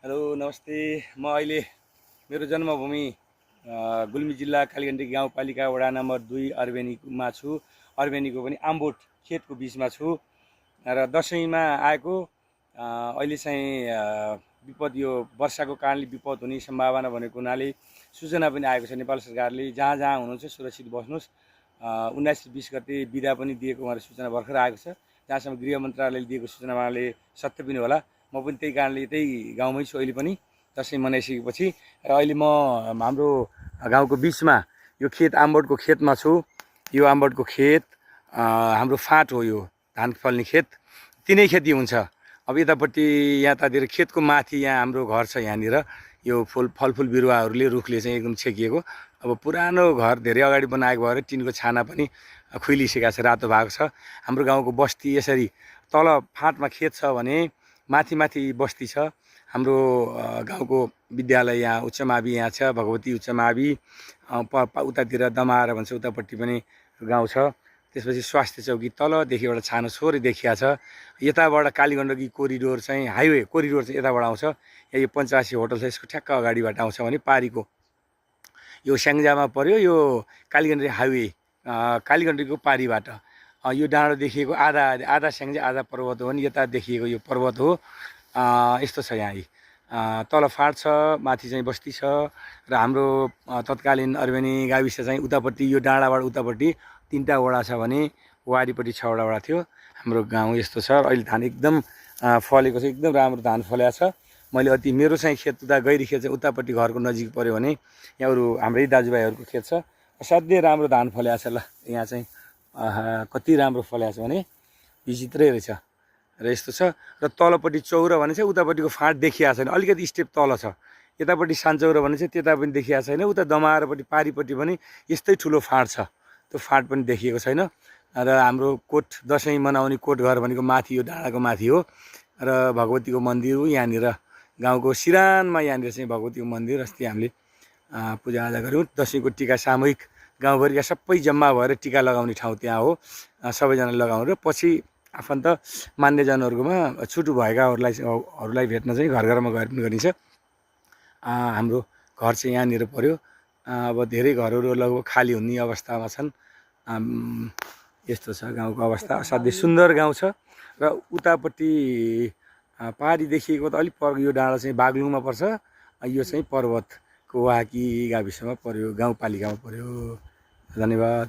Hello नमस्ते। म अहिले मेरो जन्मभूमि गुल्मी जिल्ला कालीगण्डी गाउँपालिका वडा नम्बर 2 अर्बेनीमा छु। अर्बेनीको पनि आम्बोट खेतको बिचमा छु र दसैँमा आएको। अहिले चाहिँ विपद यो वर्षाको कारणले विपद हुने सम्भावना भनेको हुनाले सूचना पनि आएको छ नेपाल सरकारले जहाँ जहाँ हुनुहुन्छ सुरक्षित बस्नुहोस्। 19-20 गते बिदा पनि दिएको उहाँले सूचना भर्खर आएको छ। जहाँसम्म गृह मन्त्रालयले दिएको सूचना उहाँले सत्य पनि होला। म पनि त्यही कारणले त्यही गाउँमै छु अहिले पनि दसैँ मनाइसकेपछि। र अहिले म हाम्रो गाउँको बिचमा यो खेत आम्बोटको खेतमा छु। यो आम्बोटको खेत हाम्रो फाँट हो, यो धान फल्ने खेत तिनै खेती हुन्छ। अब यतापट्टि यतातिर खेतको माथि यहाँ हाम्रो घर छ। यहाँनिर यो फलफुल बिरुवाहरूले रुखले चाहिँ एकदम छेकिएको। अब पुरानो घर धेरै अगाडि बनाएको भएर टिनको छाना पनि खुइलिसकेको छ, रातो भएको छ। हाम्रो गाउँको बस्ती यसरी तल फाँटमा खेत छ भने माथि माथि बस्ती छ। हाम्रो गाउँको विद्यालय यहाँ उच्च मावि यहाँ छ, भगवती उच्च मावि। उतातिर दमाएर भन्छ उतापट्टि पनि गाउँ छ। त्यसपछि स्वास्थ्य चौकी तलदेखि एउटा छानो छोरी देखिया छ। यताबाट कालीगण्डकी कोरिडोर चाहिँ हाइवे कोरिडोर चाहिँ यताबाट आउँछ। यो पञ्चासी होटल छ, यसको ठ्याक्क अगाडिबाट आउँछ भने पारीको यो स्याङ्जामा पर्यो। यो कालीगण्डी हाइवे कालीगण्डीको पारीबाट यो डाँडो देखिएको आधा आधा स्याङ्जा आधा पर्वत हो भने यता देखिएको यो पर्वत हो। यस्तो छ यहाँ तल फाँट छ, माथि चाहिँ बस्ती छ। र हाम्रो तत्कालीन अर्बेनी गाविस चाहिँ उतापट्टि यो डाँडाबाट उतापट्टि 3टा वडा छ भने वारिपट्टि 6वटा वडा थियो। हाम्रो गाउँ यस्तो छ। अहिले धान एकदम फलेको छ, एकदम राम्रो धान फलेको छ। मैले मेरो चाहिँ खेत उता गैरी खेत चाहिँ उतापट्टि घरको नजिक पऱ्यो भने यहाँ अरू हाम्रै दाजुभाइहरूको खेत छ। असाध्यै राम्रो धान फलेको छ। ल यहाँ चाहिँ कति राम्रो फलेको छ भने विचित्रै रहेछ र यस्तो छ। र तलपट्टि चौर भने चाहिँ उतापट्टिको फाँट देखिया छैन, अलिकति स्टेप तल छ। यतापट्टि सानचौर भने चाहिँ त्यता पनि देखिया छैन। उता दमारपट्टि पारीपट्टि पनि यस्तै ठुलो फाँट छ, त्यो फाँट पनि देखिएको छैन। र हाम्रो कोट दसैँ मनाउने कोटघर भनेको माथि यो डाँडाको माथि हो। र भगवतीको मन्दिर हो यहाँनिर, गाउँको सिरानमा यहाँनिर चाहिँ भगवतीको मन्दिर। अस्ति हामीले पूजाआजा गऱ्यौँ। दसैँको टिका सामूहिक गाउँभरिका सबै जम्मा भएर टिका लगाउने ठाउँ त्यहाँ हो। सबैजना लगाउनु र पछि आफन्त मान्यजनहरूकोमा छुटु भएकाहरूलाई भेट्न चाहिँ घर घरमा गएर पनि गरिन्छ। हाम्रो घर चाहिँ यहाँनिर पर्यो। अब धेरै घरहरू लगभग खाली हुने अवस्थामा छन्। यस्तो छ गाउँको अवस्था। असाध्यै सुन्दर गाउँ छ। र उतापट्टि पारी देखिएको त अलिक यो डाँडा चाहिँ बागलुङमा पर्छ। यो चाहिँ पर्वतको वाकी गाविसमा पर्यो, गाउँपालिकामा पर्यो। धन्यवाद।